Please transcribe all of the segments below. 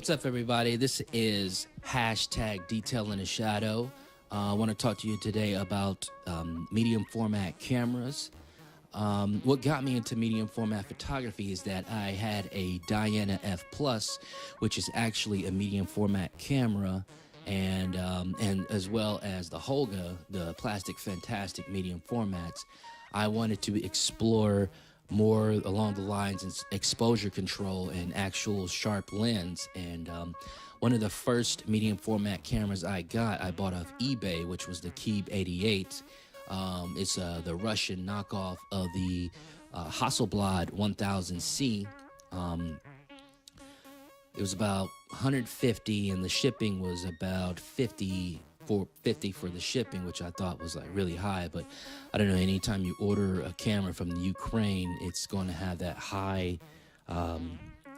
What's up, everybody? This is hashtag Detail in the Shadow. I want to talk to you today about medium format cameras. What got me into medium format photography is that I had a Diana F Plus, which is actually a medium format camera, and as well as the Holga, the Plastic Fantastic medium formats. I wanted to explore more along the lines of exposure control and actual sharp lens. And one of the first medium format cameras I bought off eBay, which was the Keeb 88. It's the Russian knockoff of the Hasselblad 1000C. It was about $150, and the shipping was about $50 for the shipping, which I thought was like really high. But I don't know, anytime you order a camera from the Ukraine, it's going to have that high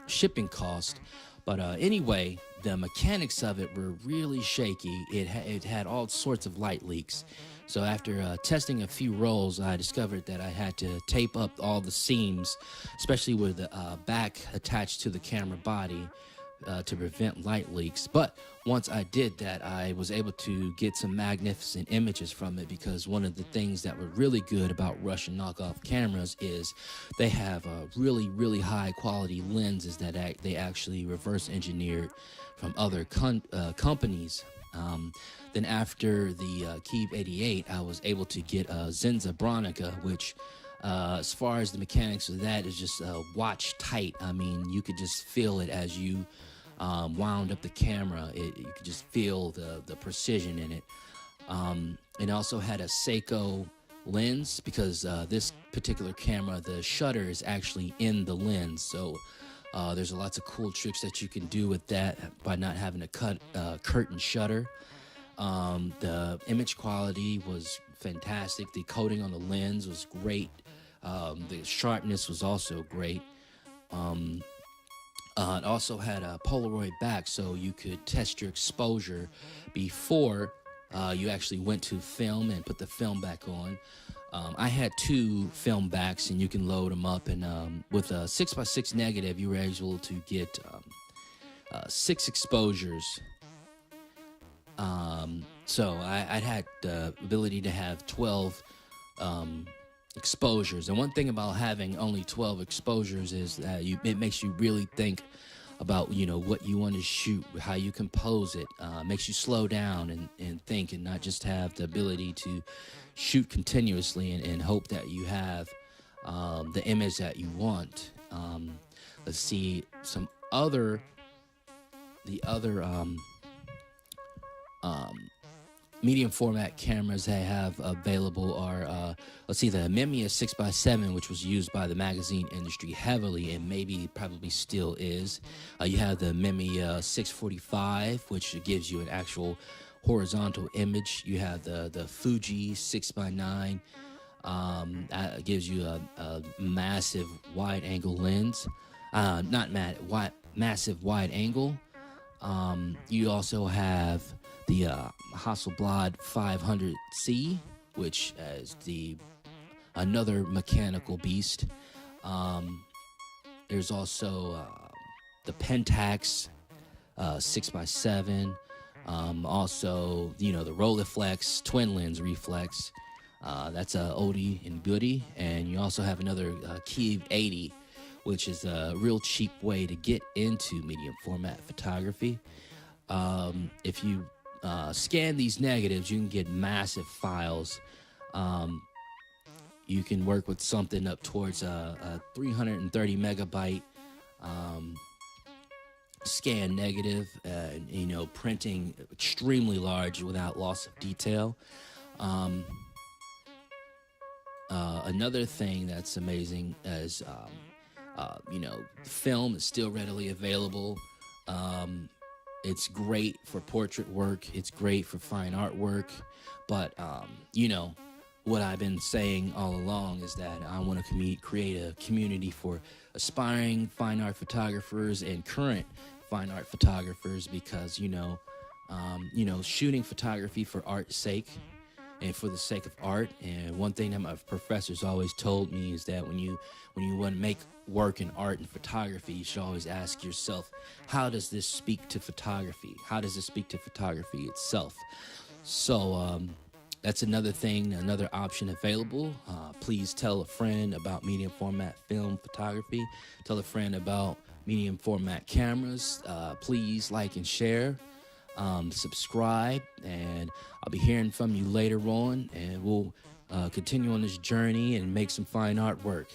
shipping cost. But anyway, the mechanics of it were really shaky. It had all sorts of light leaks. So after testing a few rolls, I discovered that I had to tape up all the seams, especially with the back attached to the camera body, to prevent light leaks. But once I did that, I was able to get some magnificent images from it, because one of the things that were really good about Russian knockoff cameras is they have really, really high quality lenses that they actually reverse engineered from other companies. Then after the Keeb 88, I was able to get a Zenza Bronica, which as far as the mechanics of that is just watch tight. I mean, you could just feel it as you wound up the camera. You could just feel the precision in it. It also had a Seiko lens, because this particular camera, the shutter is actually in the lens. So there's lots of cool tricks that you can do with that by not having to cut curtain shutter. The image quality was fantastic. The coating on the lens was great. The sharpness was also great. It also had a Polaroid back, so you could test your exposure before you actually went to film and put the film back on. I had two film backs, and you can load them up, and with a 6x6 negative, you were able to get 6 exposures. So I'd had the ability to have 12 exposures. And one thing about having only 12 exposures is that it makes you really think about, what you want to shoot, how you compose it. Makes you slow down and think, and not just have the ability to shoot continuously and hope that you have the image that you want. Let's see, the other medium format cameras they have available are, let's see, the Mamiya 6x7, which was used by the magazine industry heavily, and probably still is. You have the Mamiya 645, which gives you an actual horizontal image. You have the Fuji 6x9, gives you a massive wide angle lens. Massive wide angle. You also have the Hasselblad 500C, which is another mechanical beast. There's also the Pentax 6x7. Also, the Rolleiflex twin lens reflex. That's a oldie and goodie. And you also have another Keeb 80, which is a real cheap way to get into medium format photography. If you scan these negatives, you can get massive files. You can work with something up towards a 330 megabyte scan negative, printing extremely large without loss of detail. Another thing that's amazing is, film is still readily available. It's great for portrait work. It's great for fine artwork. But, what I've been saying all along is that I want to create a community for aspiring fine art photographers and current fine art photographers, because, shooting photography for art's sake and for the sake of art. And one thing that my professors always told me is that when you want to make work in art and photography, you should always ask yourself, how does this speak to photography? How does it speak to photography itself? So that's another thing, another option available. Please tell a friend about medium format film photography. Tell a friend about medium format cameras. Please like and share. Subscribe, and I'll be hearing from you later on, and we'll continue on this journey and make some fine artwork.